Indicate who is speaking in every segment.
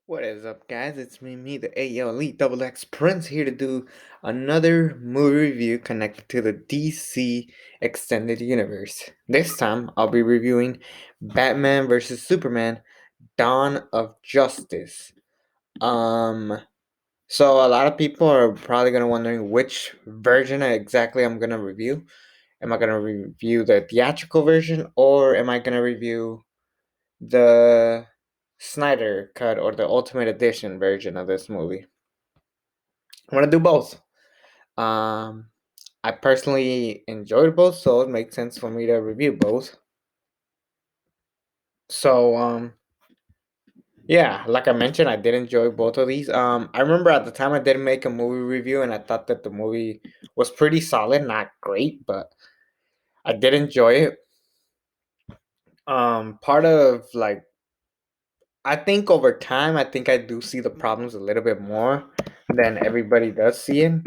Speaker 1: What is up, guys? It's me, the AL Elite Double X Prince, here to do another movie review connected to the DC Extended Universe. This time, I'll be reviewing Batman vs. Superman: Dawn of Justice. Um, so a lot of people are probably gonna wondering which version exactly I'm gonna review. Am I gonna review the theatrical version, or am I gonna review the Snyder cut or the Ultimate Edition version of this movie? I'm gonna do both. Um, I personally enjoyed both, so it makes sense for me to review both. So, yeah, like I mentioned, I did enjoy both of these. I remember at the time I did make a movie review, and I thought that the movie was pretty solid, not great, but I did enjoy it. Part of like I think over time, I think I do see the problems a little bit more than everybody does see it.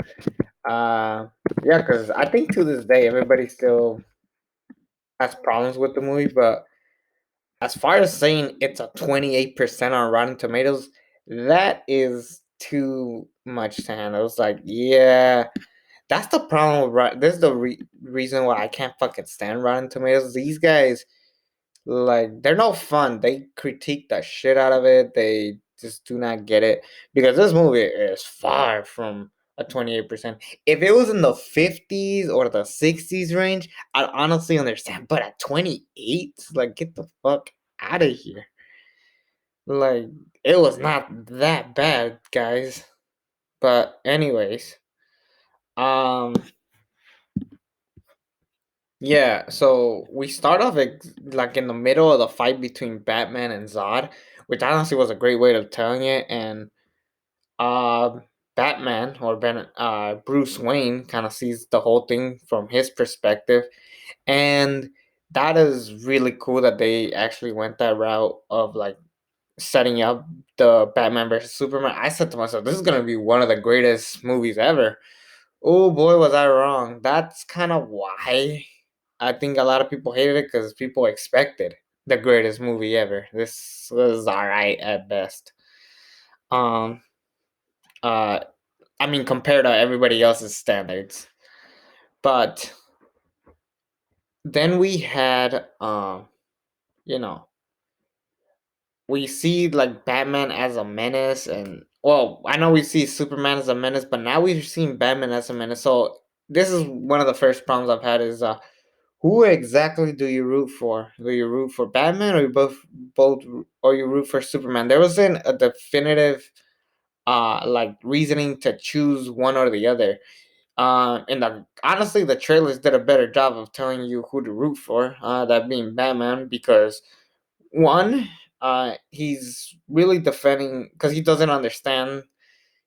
Speaker 1: Uh, yeah, because I think to this day everybody still has problems with the movie. But as far as saying it's a 28% on Rotten Tomatoes, that is too much to handle. It's like, yeah, that's the problem with This is the reason why I can't fucking stand Rotten Tomatoes. These guys, like, they're no fun. They critique the shit out of it. They just do not get it because this movie is far from a 28%. If it was in the 50s or the 60s range, I'd honestly understand. But at 28, like, get the fuck out of here. Like, it was not that bad, guys. But anyways, um yeah, so we start off like in the middle of the fight between Batman and Zod, which honestly was a great way of telling it. And uh, Batman or Bruce Wayne kind of sees the whole thing from his perspective, and that is really cool that they actually went that route of like setting up the Batman versus Superman. I said to myself, this is gonna be one of the greatest movies ever. Oh boy, was I wrong. That's kind of why I think a lot of people hated it because people expected the greatest movie ever. This was alright at best. Um, uh, I mean, compared to everybody else's standards. But then we had, you know, we see like Batman as a menace, and well, I know we see Superman as a menace, but now we've seen Batman as a menace. So this is one of the first problems I've had is who exactly do you root for? Do you root for Batman or you both or you root for Superman? There wasn't a definitive like reasoning to choose one or the other. And honestly, the trailers did a better job of telling you who to root for. That being Batman, because one, he's really defending because he doesn't understand,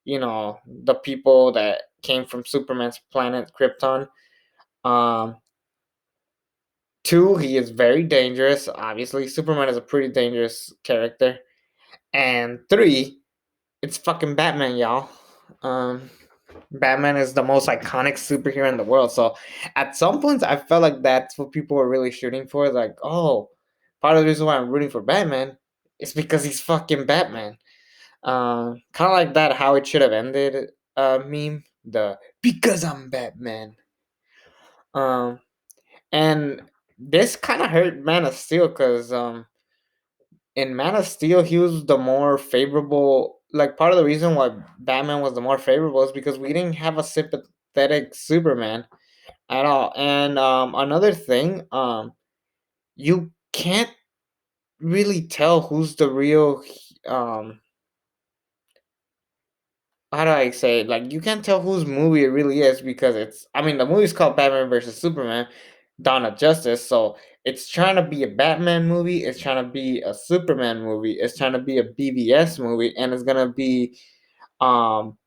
Speaker 1: the people that came from Superman's planet Krypton. Um, Two, he is very dangerous. Obviously, Superman is a pretty dangerous character. And three, it's fucking Batman, y'all. Um, Batman is the most iconic superhero in the world. So at some points, I felt like that's what people were really shooting for. Like, oh, part of the reason why I'm rooting for Batman is because he's fucking Batman. Kind of like that, how it should have ended meme. The because I'm Batman. Um, and this kind of hurt Man of Steel because in Man of Steel, he was the more favorable. Like part of the reason why Batman was the more favorable is because we didn't have a sympathetic Superman at all. And another thing, you can't really tell who's the real. How do I say it? Like you can't tell whose movie it really is because it's. I mean, the movie's called Batman versus Superman, Dawn of Justice. So it's trying to be a Batman movie. It's trying to be a Superman movie. It's trying to be a BVS movie, and it's gonna be um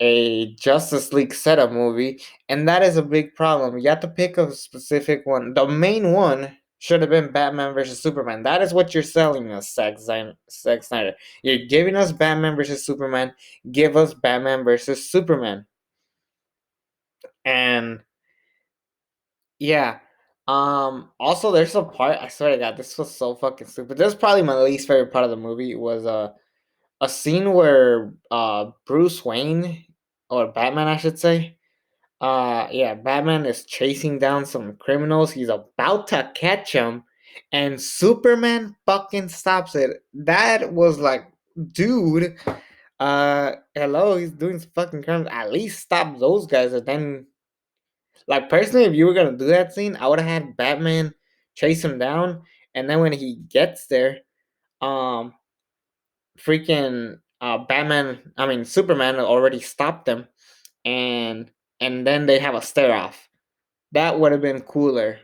Speaker 1: a Justice League setup movie, and that is a big problem. You have to pick a specific one. The main one should have been Batman versus Superman. That is what you're selling us, Zack Snyder. You're giving us Batman versus Superman. Give us Batman versus Superman. And yeah. Also there's a part, I swear to God, this was so fucking stupid. This is probably my least favorite part of the movie was a scene where Bruce Wayne, or Batman, I should say, yeah, Batman is chasing down some criminals. He's about to catch them, and Superman fucking stops it. That was like, dude, hello, he's doing some fucking crimes. At least stop those guys. And then, like, personally, if you were gonna do that scene, I would have had Batman chase him down, and then when he gets there, um, freaking Batman, I mean Superman already stopped them, and then they have a stare off. That would have been cooler,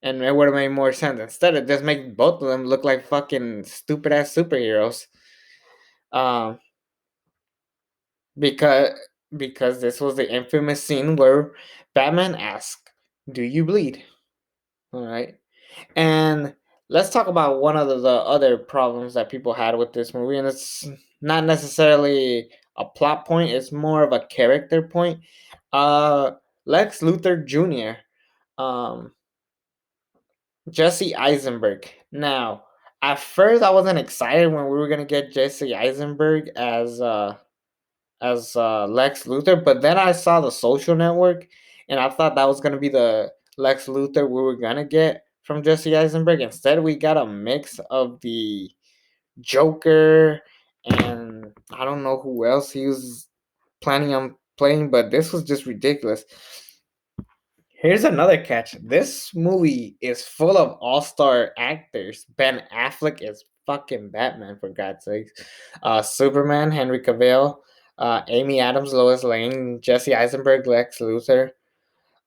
Speaker 1: and it would have made more sense. Instead of just making both of them look like fucking stupid ass superheroes. Um, because this was the infamous scene where Batman asked, "Do you bleed?" All right, and let's talk about one of the other problems that people had with this movie, and it's not necessarily a plot point; it's more of a character point. Uh, Lex Luthor Jr. Um, Jesse Eisenberg. Now, at first, I wasn't excited when we were gonna get Jesse Eisenberg as Lex Luthor, but then I saw the Social Network, and I thought that was gonna be the Lex Luthor we were gonna get from Jesse Eisenberg. Instead, we got a mix of the Joker and I don't know who else he was planning on playing, but this was just ridiculous. Here's another catch. This movie is full of all-star actors. Ben Affleck is fucking Batman, for God's sakes. Superman, Henry Cavill, Amy Adams, Lois Lane, Jesse Eisenberg, Lex Luthor.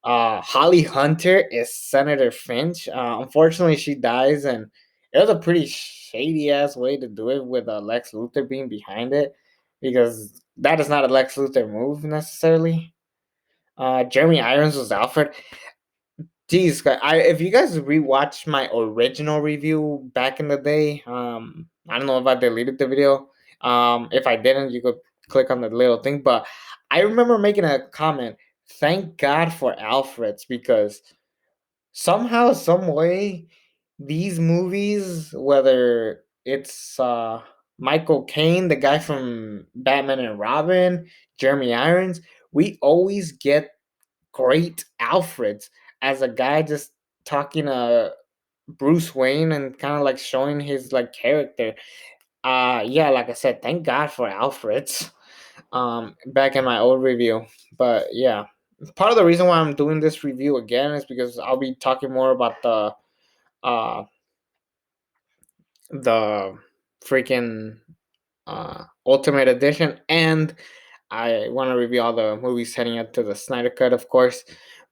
Speaker 1: Holly Hunter is Senator Finch. Unfortunately, she dies, and it was a pretty shady ass way to do it with Lex Luthor being behind it, because that is not a Lex Luthor move necessarily. Jeremy Irons was Alfred. Geez, if you guys rewatch my original review back in the day, I don't know if I deleted the video. If I didn't, you could click on the little thing. But I remember making a comment. Thank God for Alfred's, because somehow, some way, these movies, whether it's Michael Caine, the guy from Batman and Robin, Jeremy Irons, we always get great Alfreds as a guy just talking to Bruce Wayne and kind of like showing his like character. Yeah, like I said, thank God for Alfreds. Back in my old review. But yeah. Part of the reason why I'm doing this review again is because I'll be talking more about uh the freaking Ultimate Edition, and I want to review all the movies heading up to the Snyder Cut, of course.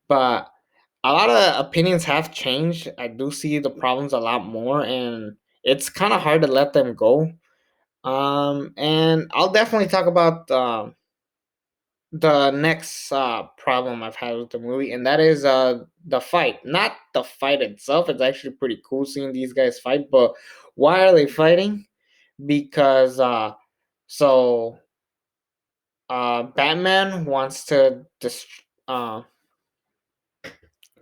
Speaker 1: But a lot of opinions have changed. I do see the problems a lot more, and it's kind of hard to let them go. And I'll definitely talk about the next problem I've had with the movie, and that is the fight. Not the fight itself. It's actually pretty cool seeing these guys fight, but why are they fighting? Because so Batman wants to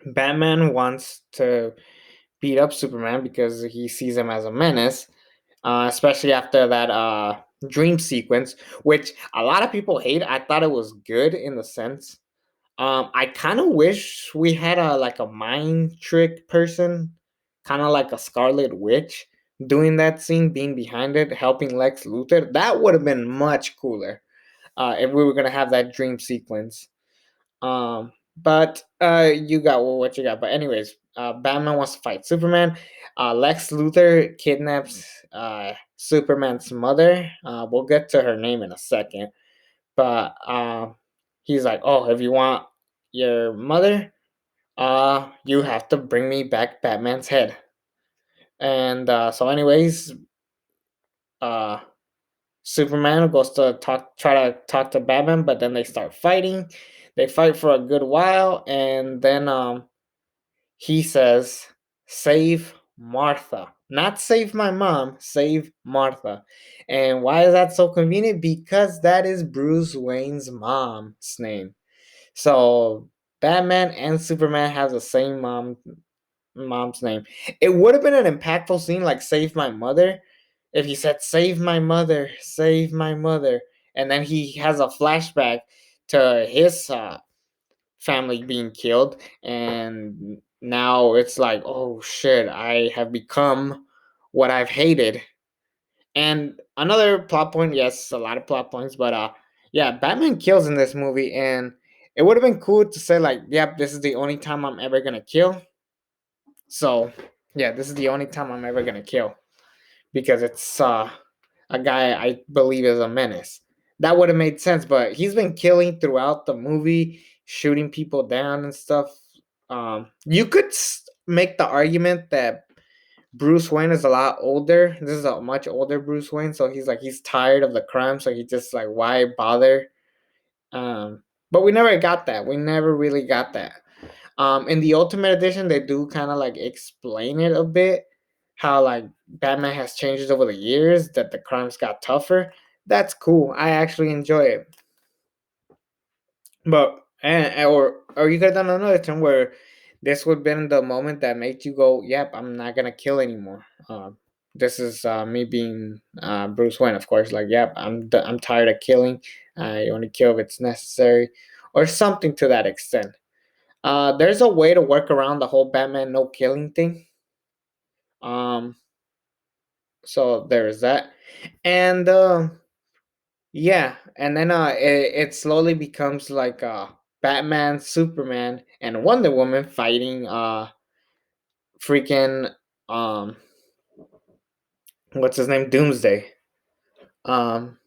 Speaker 1: Batman wants to beat up Superman because he sees him as a menace, especially after that dream sequence, which a lot of people hate. I thought it was good in the sense. I kind of wish we had a like a mind trick person, kind of like a Scarlet Witch, doing that scene, being behind it, helping Lex Luthor. That would have been much cooler if we were gonna have that dream sequence. But you got what you got. But anyways, Batman wants to fight Superman. Lex Luthor kidnaps Superman's mother. We'll get to her name in a second. But he's like, "Oh, if you want your mother, you have to bring me back Batman's head." And so, anyways, uh, Superman goes to try to talk to Batman, but then they start fighting. They fight for a good while, and then he says, "Save Martha." Not save my mom, save Martha. And why is that so convenient? Because that is Bruce Wayne's mom's name. So Batman and Superman have the same mom's name. It would have been an impactful scene like Save My Mother, if he said save my mother, and then he has a flashback to his family being killed, and now it's like, oh shit, I have become what I've hated. And another plot point, yes, a lot of plot points, but yeah, Batman kills in this movie, and it would have been cool to say like, yep, this is the only time I'm ever gonna kill. So yeah, this is the only time I'm ever gonna kill because it's a guy I believe is a menace. That would have made sense, but he's been killing throughout the movie, shooting people down and stuff. You could make the argument that Bruce Wayne is a lot older. This is a much older Bruce Wayne, so he's tired of the crime, so he just like, why bother? Um, but we never got that. We never really got that. In the Ultimate Edition, they do kind of like explain it a bit, how like Batman has changed over the years, that the crimes got tougher. That's cool. I actually enjoy it. But or you could have done another term where this would have been the moment that made you go, "Yep, I'm not gonna kill anymore." This is me being Bruce Wayne, of course. Like, yep, I'm tired of killing. I only kill if it's necessary, or something to that extent. There's a way to work around the whole Batman no killing thing. Um, so there's that, and yeah, and then it slowly becomes like Batman, Superman, and Wonder Woman fighting freaking um what's his name, Doomsday. Um,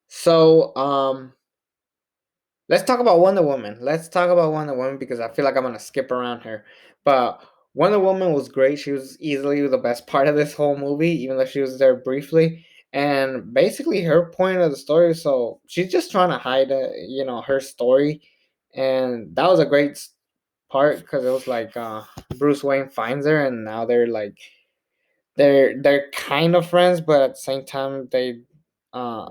Speaker 1: so let's talk about Wonder Woman. Let's talk about Wonder Woman because I feel like I'm gonna skip around her. But Wonder Woman was great. She was easily the best part of this whole movie, even though she was there briefly. And basically, her point of the story. So she's just trying to hide, her story, and that was a great part because it was like Bruce Wayne finds her, and now they're kind of friends, but at the same time uh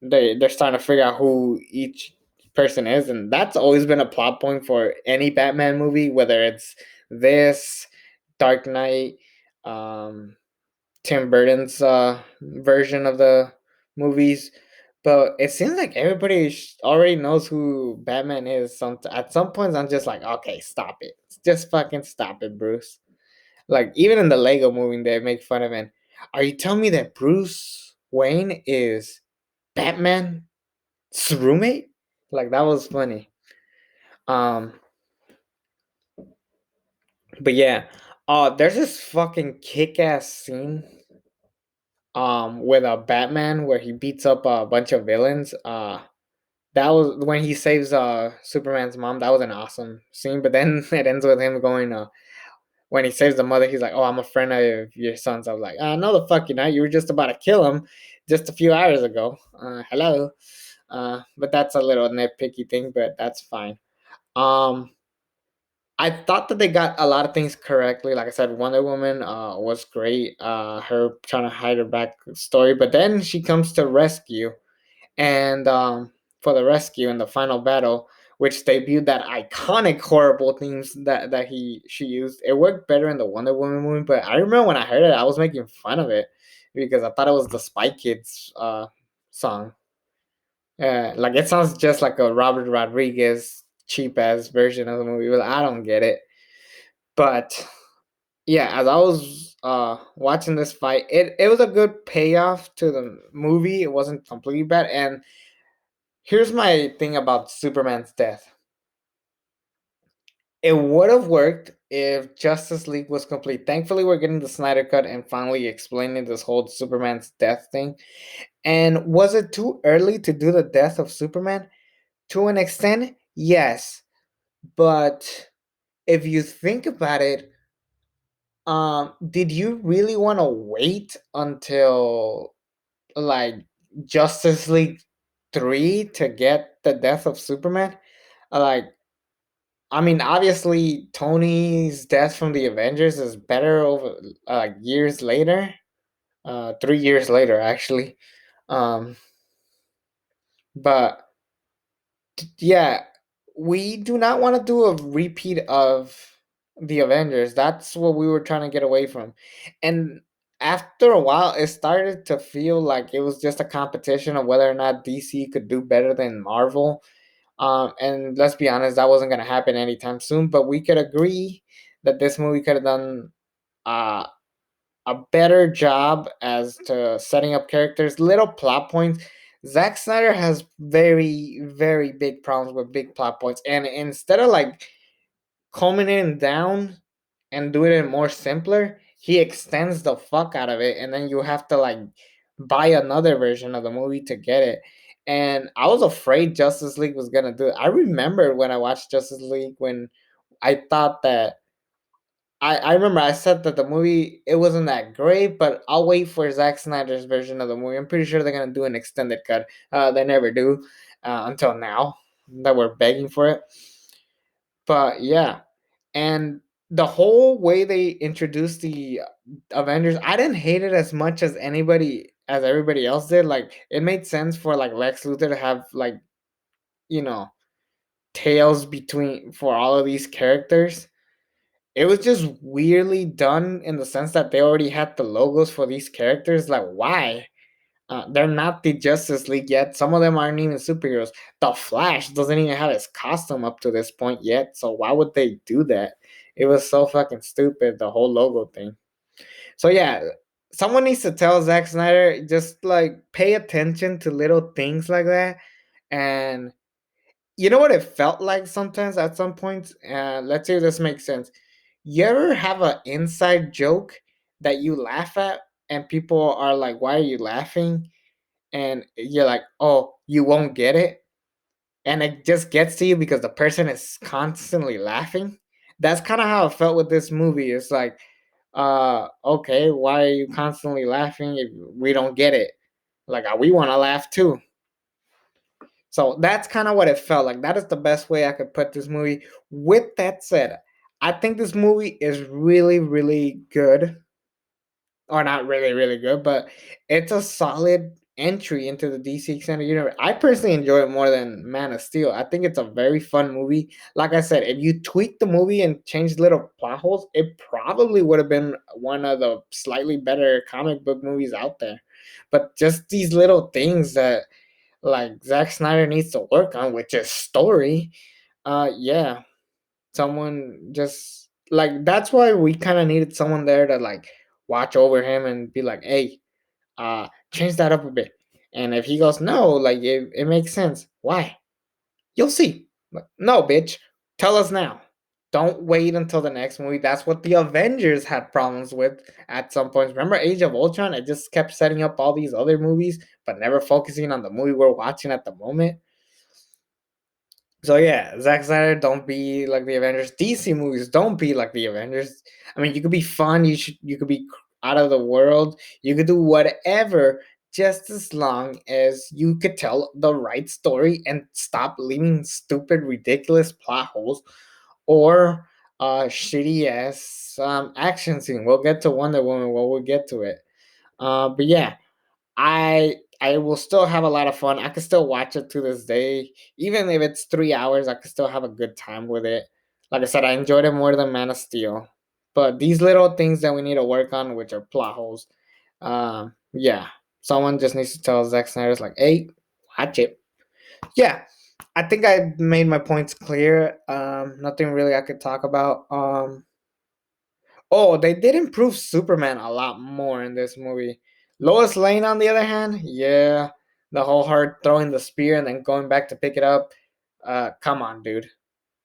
Speaker 1: they're starting to figure out who each person is, and that's always been a plot point for any Batman movie, whether it's this, Dark Knight, um Tim Burton's version of the movies. But it seems like everybody already knows who Batman is. At some points I'm just like, okay, stop it, just fucking stop it, Bruce. Like, even in the Lego movie, they make fun of him. Are you telling me that Bruce Wayne is Batman's roommate? Like, that was funny. Um, but yeah, there's this fucking kick-ass scene with a Batman where he beats up a bunch of villains. That was when he saves Superman's mom. That was an awesome scene. But then it ends with him going when he saves the mother, he's like, "Oh, I'm a friend of your son's." I was like, "No, the fuck you're not. You were just about to kill him just a few hours ago." Hello, but that's a little nitpicky thing, but that's fine. Um, I thought that they got a lot of things correctly. Like I said, Wonder Woman was great. Her trying to hide her back story, but then she comes to rescue, and for the rescue in the final battle, which debuted that iconic horrible themes that she used. It worked better in the Wonder Woman movie, but I remember when I heard it, I was making fun of it because I thought it was the Spy Kids song. Like, it sounds just like a Robert Rodriguez cheap ass version of the movie, but I don't get it. But yeah, as I was watching this fight, it was a good payoff to the movie. It wasn't completely bad, and here's my thing about Superman's death. It would have worked if Justice League was complete. Thankfully, we're getting the Snyder cut and finally explaining this whole Superman's death thing. And was it too early to do the death of Superman? To an extent, yes. But if you think about it, did you really want to wait until like Justice League 3 to get the death of Superman? Like, I mean, obviously, Tony's death from the Avengers is better over years later. 3 years later, actually. Um, but yeah, we do not want to do a repeat of the Avengers. That's what we were trying to get away from, and after a while, it started to feel like it was just a competition of whether or not DC could do better than Marvel. And let's be honest, that wasn't going to happen anytime soon. But we could agree that this movie could have done uh, a better job as to setting up characters, little plot points. Zack Snyder has very, very big problems with big plot points. And instead of like culminating down and do it in more simpler, he extends the fuck out of it, and then you have to like buy another version of the movie to get it. And I was afraid Justice League was gonna do it. I remember when I watched Justice League when I thought that I remember I said that the movie it wasn't that great, but I'll wait for Zack Snyder's version of the movie. I'm pretty sure they're gonna do an extended cut. They never do until now that we're begging for it. But yeah, and the whole way they introduced the Avengers, I didn't hate it as much as everybody else did. Like it made sense for like Lex Luthor to have like you know tales between for all of these characters. It was just weirdly done in the sense that they already had the logos for these characters. Like why? They're not the Justice League yet. Some of them aren't even superheroes. The Flash doesn't even have his costume up to this point yet. So why would they do that? It was so fucking stupid, the whole logo thing. So yeah, someone needs to tell Zack Snyder just like pay attention to little things like that. And you know what it felt like sometimes at some points? Let's see if this makes sense. You ever have an inside joke that you laugh at and people are like, why are you laughing? And you're like, oh, you won't get it. And it just gets to you because the person is constantly laughing. That's kind of how it felt with this movie. It's like, okay, why are you constantly laughing if we don't get it? Like, we want to laugh too. So that's kind of what it felt like. That is the best way I could put this movie. With that said, I think this movie is really, really good, or not really, really good, but it's a solid entry into the DC Extended Universe. I personally enjoy it more than Man of Steel. I think it's a very fun movie. Like I said, if you tweak the movie and change little plot holes, it probably would have been one of the slightly better comic book movies out there. But just these little things that like Zack Snyder needs to work on, which is story. Yeah, someone just like that's why we kind of needed someone there to like watch over him and be like, hey, change that up a bit. And if he goes, no, like it makes sense. Why? You'll see. Like, no, bitch. Tell us now. Don't wait until the next movie. That's what the Avengers had problems with at some points. Remember Age of Ultron? It just kept setting up all these other movies, but never focusing on the movie we're watching at the moment. So yeah, Zack Snyder, don't be like the Avengers. DC movies, don't be like the Avengers. I mean, you could be fun. You could be out of the world. You could do whatever, just as long as you could tell the right story and stop leaving stupid, ridiculous plot holes or shitty ass action scene. We'll get to Wonder Woman. Well, we'll get to it. But yeah, I will still have a lot of fun. I can still watch it to this day. Even if it's 3 hours, I can still have a good time with it. Like I said, I enjoyed it more than Man of Steel. But these little things that we need to work on, which are plot holes, yeah. Someone just needs to tell Zack Snyder's like, hey, watch it. Yeah. I think I made my points clear. Nothing really I could talk about. Oh, they did improve Superman a lot more in this movie. Lois Lane, on the other hand, yeah, the whole her throwing the spear and then going back to pick it up. Come on, dude.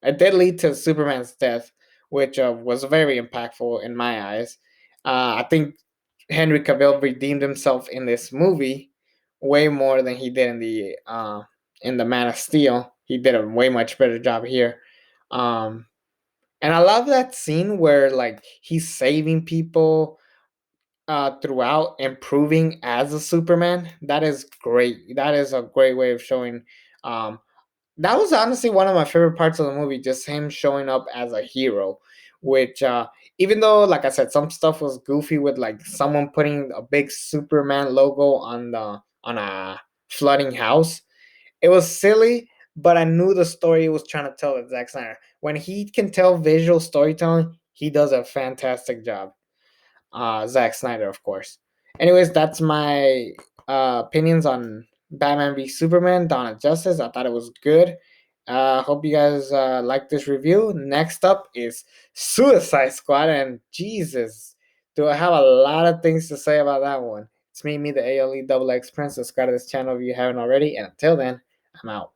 Speaker 1: It did lead to Superman's death, which was very impactful in my eyes. I think Henry Cavill redeemed himself in this movie way more than he did in the Man of Steel. He did a way much better job here. Um, and I love that scene where like he's saving people throughout improving as a Superman. That is great. That is a great way of showing um that was honestly one of my favorite parts of the movie, just him showing up as a hero, which even though like I said some stuff was goofy with like someone putting a big Superman logo on a flooding house, it was silly, but I knew the story he was trying to tell with Zack Snyder. When he can tell visual storytelling, he does a fantastic job. Zack Snyder, of course. Anyways, that's my opinions on Batman v Superman: Dawn of Justice. I thought it was good. Hope you guys like this review. Next up is Suicide Squad, and Jesus, do I have a lot of things to say about that one. It's me, the ALE Double X Prince. Subscribe to this channel if you haven't already, and until then, I'm out.